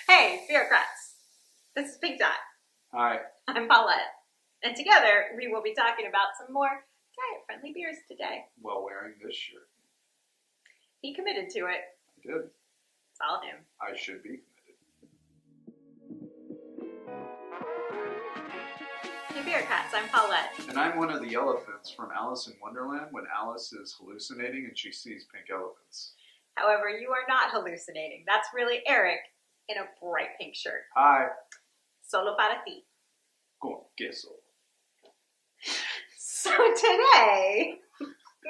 Hey, Beerocrats! This is Pink Dot. Hi. I'm Paulette. And together, we will be talking about some more diet-friendly beers today. While wearing this shirt. He committed to it. I did. It's all him. I should be committed. Hey, Beerocrats, I'm Paulette. And I'm one of the elephants from Alice in Wonderland when Alice is hallucinating and she sees pink elephants. However, you are not hallucinating. That's really Eric in a bright pink shirt. Hi. Solo para ti. Con queso. So today,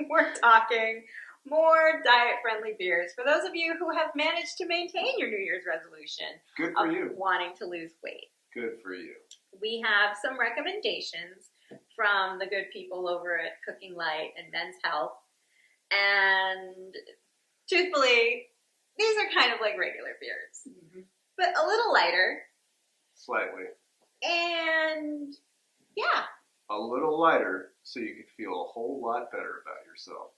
we're talking more diet-friendly beers for those of you who have managed to maintain your New Year's resolution Good for of you. wanting to lose weight. Good for you. We have some recommendations from the good people over at Cooking Light and Men's Health. And truthfully, these are kind of like regular beers, but a little lighter. Slightly. And yeah. A little lighter so you can feel a whole lot better about yourself.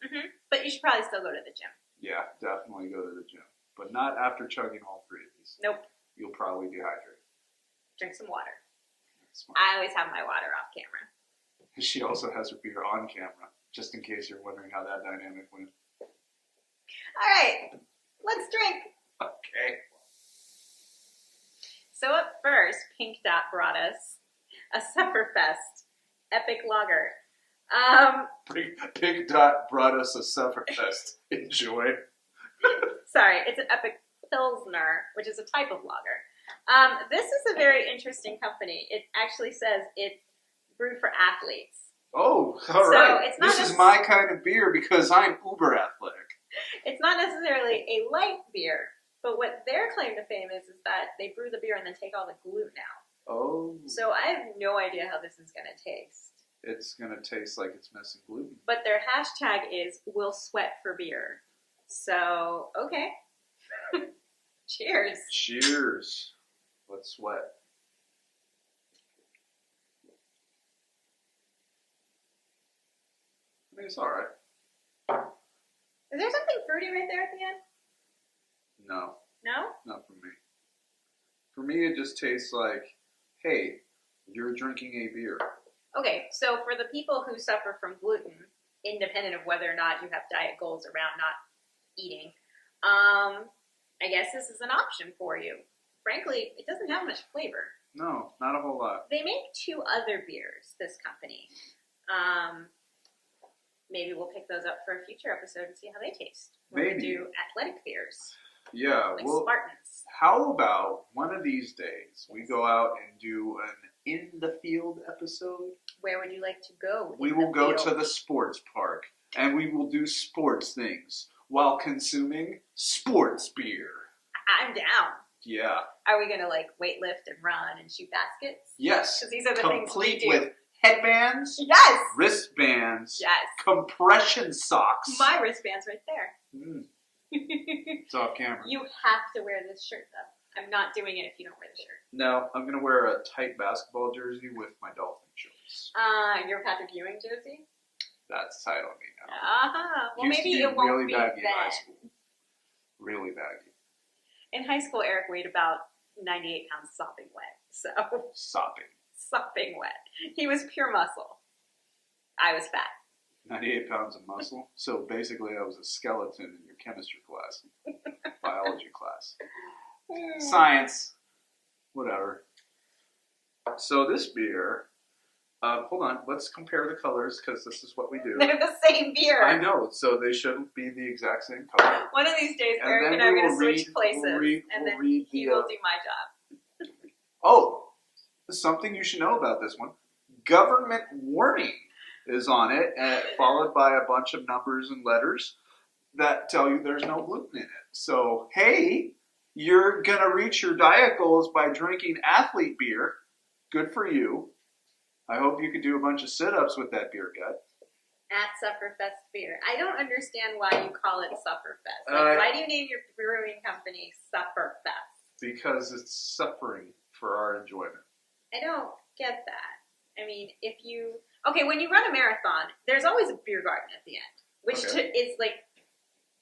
But you should probably still go to the gym. Yeah, definitely go to the gym. But not after chugging all three of these. Nope. You'll probably dehydrate. Drink some water. Smart. I always have my water off camera. She also has her beer on camera, just in case you're wondering how that dynamic went. All right, let's drink. Okay. So up first, Pink Dot brought us a Sufferfest Epic Lager. Pink Dot brought us a Sufferfest. Enjoy. Sorry, it's an Epic Pilsner, which is a type of lager. This is a very interesting company. It actually says it's brewed for athletes. Oh, all right. It's not this is my kind of beer because I'm uber athletic. It's not necessarily a light beer, but what their claim to fame is that they brew the beer and then take all the gluten out. Oh. So I have no idea how this is going to taste. It's going to taste like it's missing gluten. But their hashtag is "We'll sweat for beer." So, okay. Cheers. Cheers. Let's sweat. I mean, it's all right. Is there something fruity right there at the end? No. No? Not for me. For me, it just tastes like, hey, you're drinking a beer. Okay, so for the people who suffer from gluten, independent of whether or not you have diet goals around not eating, I guess this is an option for you. Frankly, it doesn't have much flavor. No, not a whole lot. They make two other beers, this company. Maybe we'll pick those up for a future episode and see how they taste. When we do athletic beers. Yeah, like well, Spartans. How about one of these days we go out and do an in the field episode? Where would you like to go? We will go to the sports park and we will do sports things while consuming sports beer. I'm down. Yeah. Are we going to like weightlift and run and shoot baskets? Yes. Because these are the things we Complete do. with headbands. Yes. Wristbands. Yes. Compression socks. My wristband's right there. It's off camera. You have to wear this shirt though. I'm not doing it if you don't wear the shirt. No, I'm going to wear a tight basketball jersey with my dolphin shorts. Your Patrick Ewing jersey? That's tight on me now. Well, Used maybe to it won't really be baggy in high then. school. Really baggy. In high school, Eric weighed about 98 pounds sopping wet. So Sopping. sopping wet. He was pure muscle. I was fat. 98 pounds of muscle. So basically I was a skeleton in your chemistry class. Biology class. Science. Whatever. So this beer, hold on, let's compare the colors because this is what we do. They're the same beer. I know, so they shouldn't be the exact same color. One of these days, And Eric then and I are we going to will switch read- places, we'll read he the, will do my job. Oh, something you should know about this one. Government warning is on it, followed by a bunch of numbers and letters that tell you there's no gluten in it. So, hey, you're going to reach your diet goals by drinking athlete beer. Good for you. I hope you could do a bunch of sit-ups with that beer gut. At Sufferfest Beer. I don't understand why you call it Sufferfest. Why do you name your brewing company Sufferfest? Because it's suffering for our enjoyment. I don't get that. I mean, when you run a marathon, there's always a beer garden at the end, which is like,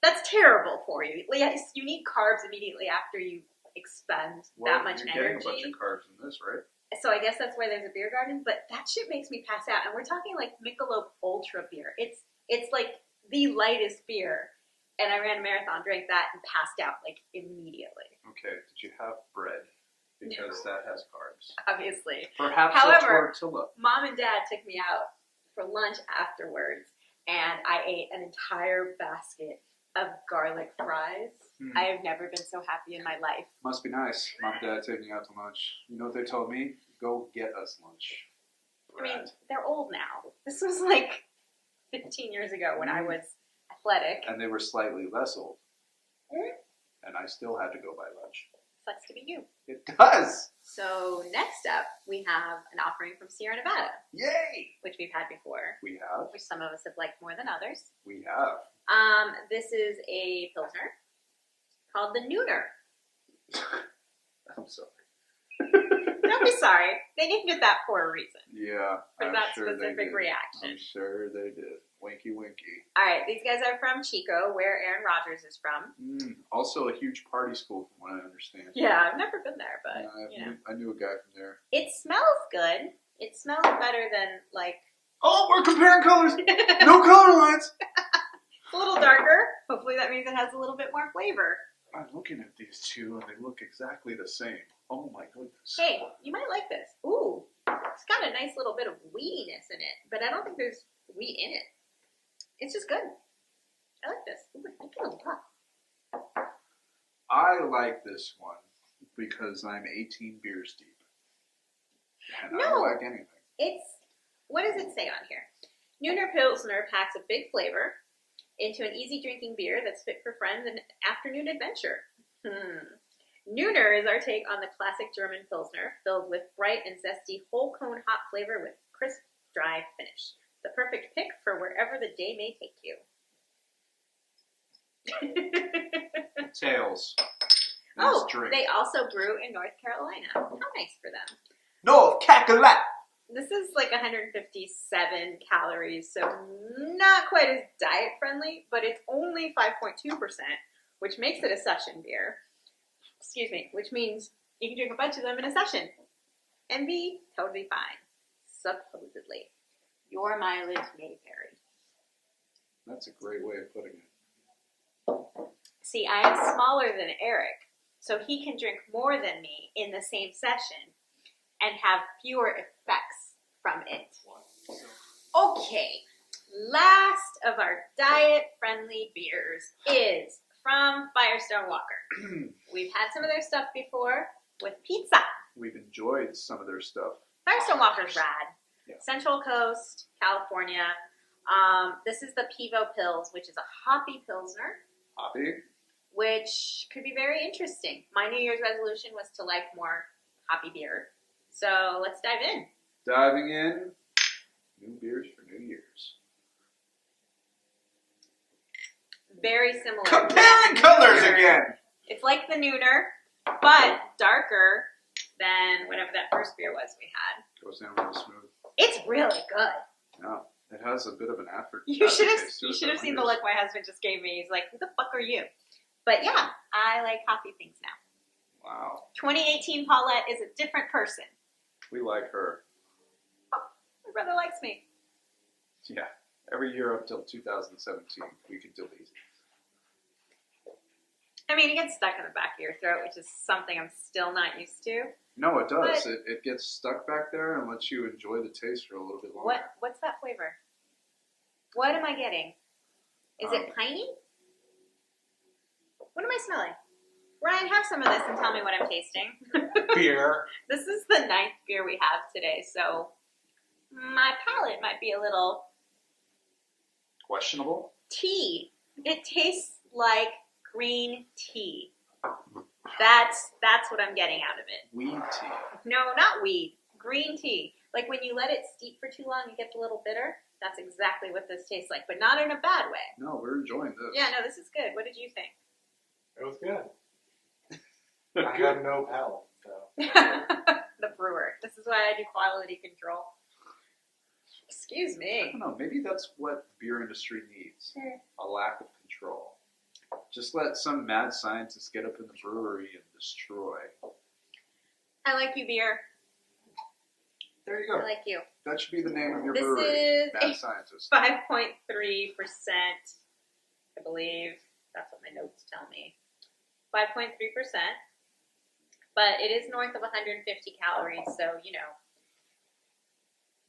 that's terrible for you. Yes, you need carbs immediately after you expend Well, that much you're getting energy. a bunch of carbs in this, right? So I guess that's why there's a beer garden. But that shit makes me pass out. And we're talking like Michelob Ultra beer. It's like the lightest beer. And I ran a marathon, drank that, and passed out like immediately. Okay. Did you have bread? Because that has carbs. Obviously. Perhaps However, a tortilla. Mom and Dad took me out for lunch afterwards, and I ate an entire basket of garlic fries. I have never been so happy in my life. Must be nice. Mom and Dad taking you out to lunch. You know what they told me? Go get us lunch. I mean, they're old now. This was like 15 years ago when I was athletic. And they were slightly less old. Mm. And I still had to go buy lunch. Sucks to be you. It does! So next up, we have an offering from Sierra Nevada, Yay! which we've had before, We have. which some of us have liked more than others. We have. This is a Pilsner called the Nooner. I'm sorry. Don't be sorry. They named it that for a reason. Yeah. For I'm that sure they specific did. reaction. I'm sure they did. Winky winky. All right, these guys are from Chico, where Aaron Rodgers is from. Also a huge party school from what I understand. Yeah, I've never been there, but, I knew a guy from there. It smells good. It smells better than, like... Oh, we're comparing colors! No color lines! It's a little darker. Hopefully that means it has a little bit more flavor. I'm looking at these two and they look exactly the same. Oh my goodness. Hey, you might like this. Ooh, it's got a nice little bit of weediness in it, but I don't think there's wheat in it. It's just good. I like this. Ooh, I like it a lot. I like this one because I'm 18 beers deep. And I don't like anything. What does it say on here? Nooner Pilsner packs a big flavor into an easy drinking beer that's fit for friends and afternoon adventure. Nooner is our take on the classic German Pilsner, filled with bright and zesty whole cone hop flavor with crisp, dry finish. The perfect pick for wherever the day may take you. Tails. Oh, drink. they also brew in North Carolina. How nice for them. North Carolina. This is like 157 calories, so not quite as diet friendly, but it's only 5.2%, which makes it a session beer. Excuse me, which means you can drink a bunch of them in a session and be totally fine, supposedly. Your mileage may vary. That's a great way of putting it. See, I am smaller than Eric, so he can drink more than me in the same session and have fewer effects from it. Okay, last of our diet-friendly beers is from Firestone Walker. We've had some of their stuff before with pizza. We've enjoyed some of their stuff. Firestone Walker's rad. Yeah. Central Coast, California. This is the Pivo Pils, which is a hoppy Pilsner, Hoppy? which could be very interesting. My New Year's resolution was to like more hoppy beer. So let's dive in. Diving in. New beers for New Year's. Very similar. Comparing colors again! It's like the Nooner, but darker than whatever that first beer was we had. Goes down real smooth. It's really good. Yeah, it has a bit of an aftertaste. You should have that seen the lingers. look my husband just gave me. He's like, "Who the fuck are you?" But yeah, I like hoppy things now. Wow. 2018 Paulette is a different person. We like her. Oh, my brother likes me. Yeah. Every year up till 2017, we can delete. I mean, it gets stuck in the back of your throat, which is something I'm still not used to. No, it does. But- It gets stuck back there and lets you enjoy the taste for a little bit longer. What's that flavor? What am I getting? Is it piney? What am I smelling? Ryan, have some of this and tell me what I'm tasting. Beer. This is the 9th beer we have today, so my palate might be a little Questionable? tea. It tastes like green tea. That's what I'm getting out of it. Weed tea. No, not weed. Green tea. Like when you let it steep for too long, it gets a little bitter. That's exactly what this tastes like, but not in a bad way. No, we're enjoying this. Yeah, no, this is good. What did you think? It was good. I have no palate, so. The brewer. This is why I do quality control. Excuse I me. don't know. Maybe that's what the beer industry needs. A lack of control. Just let some mad scientist get up in the brewery and destroy. I like you, beer. There you I go. like you. That should be the name of your This brewery. is Mad Scientist. 5.3%, I believe. That's what my notes tell me. 5.3%. But it is north of 150 calories, so,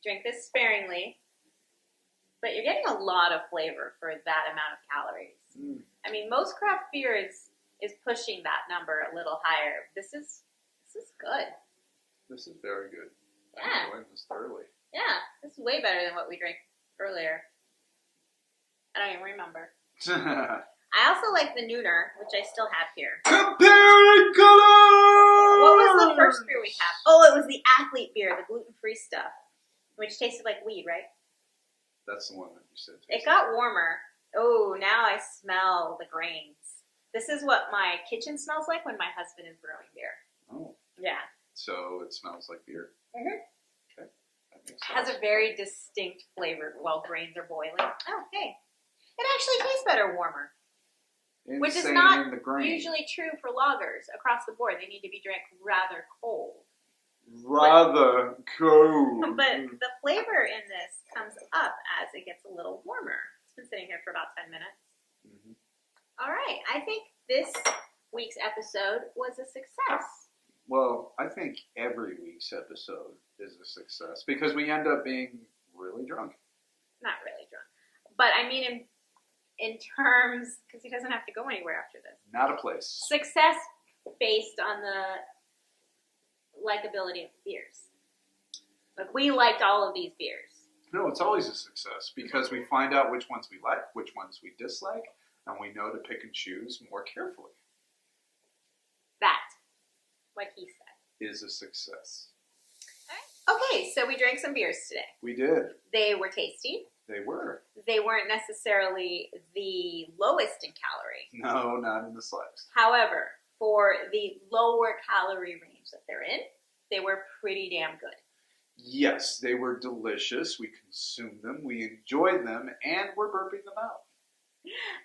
drink this sparingly. But you're getting a lot of flavor for that amount of calories. Mm. I mean, most craft beer is pushing that number a little higher. This is good. This is very good. Yeah. I'm enjoying this thoroughly. Yeah, this is way better than what we drank earlier. I don't even remember. I also like the Nooner, which I still have here. Comparing colors! What was the first beer we had? Oh, it was the athlete beer, the gluten-free stuff, which tasted like weed, right? That's the one that you said. It got warmer. Oh, now I smell the grains. This is what my kitchen smells like when my husband is brewing beer. Oh, Yeah. so it smells like beer. Mm-hmm. Okay, that makes It has sense. a very distinct flavor while grains are boiling. Oh, hey. It actually tastes better warmer. Which is Insane not in the grain. usually true for lagers across the board. They need to be drank rather cold. Rather cold. But the flavor in this comes up as it gets a little warmer. It's been sitting here for about 10 minutes. Mhm. All right. I think this week's episode was a success. Well, I think every week's episode is a success because we end up being really drunk. Not really drunk. But I mean in terms, because he doesn't have to go anywhere after this. Not a place. Success based on the likability of the beers. Like, we liked all of these beers. No, it's always a success because we find out which ones we like, which ones we dislike, and we know to pick and choose more carefully. That, what he said. Is a success. Okay, so we drank some beers today. We did. They were tasty. They were. They weren't necessarily the lowest in calorie. No, not in the slightest. However, for the lower calorie range that they're in, they were pretty damn good. Yes, they were delicious. We consumed them, we enjoyed them, and we're burping them out.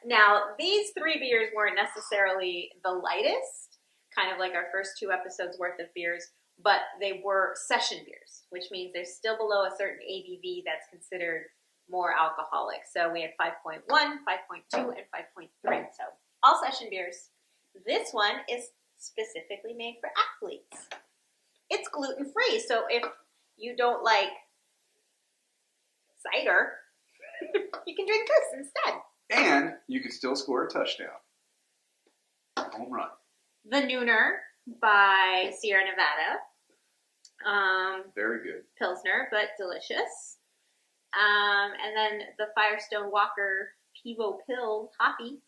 Now, these three beers weren't necessarily the lightest, kind of like our first two episodes worth of beers, but they were session beers, which means they're still below a certain ABV that's considered more alcoholic. So we had 5.1, 5.2, and 5.3. So all session beers. This one is specifically made for athletes. It's gluten-free, so if you don't like cider, you can drink this instead. And you can still score a touchdown. Home run. The Nooner by Sierra Nevada. Very good. Pilsner, but delicious. And then the Firestone Walker Pivo Pill Hoppy,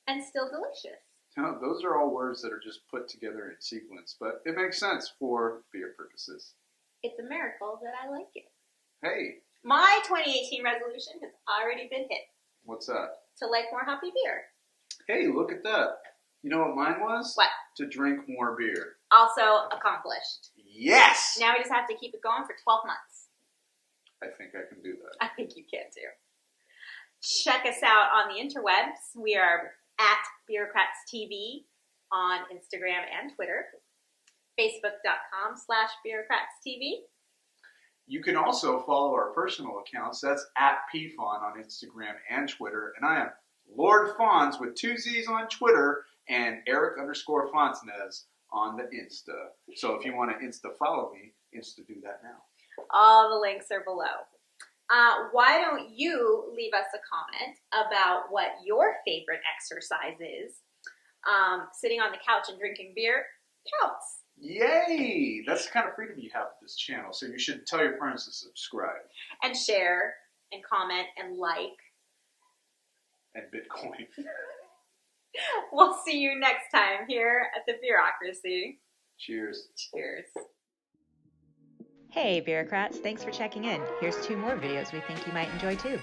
and still delicious. No, those are all words that are just put together in sequence, but it makes sense for beer purposes. It's a miracle that I like it. Hey, My 2018 resolution has already been hit what's that? to like more hoppy beer. Hey, look at that. You know what mine was? What? To drink more beer. Also accomplished. Yes! Now we just have to keep it going for 12 months. I think I can do that. I think you can too. Check us out on the interwebs. We are at Beerocrats TV on Instagram and Twitter. Facebook.com/Beerocrats TV. You can also follow our personal accounts. That's at PFawn on Instagram and Twitter. And I am Lord Fawns with 2 Z's on Twitter and Eric_Fontanez on the Insta. So if you want to Insta follow me, Insta do that now. All the links are below. Why don't you leave us a comment about what your favorite exercise is? Sitting on the couch and drinking beer counts. Yay! That's the kind of freedom you have with this channel. So you should tell your friends to subscribe. And share and comment and like. And Bitcoin. We'll see you next time here at the Beerocracy. Cheers. Cheers. Hey, Beerocrats, thanks for checking in. Here's 2 more videos we think you might enjoy too.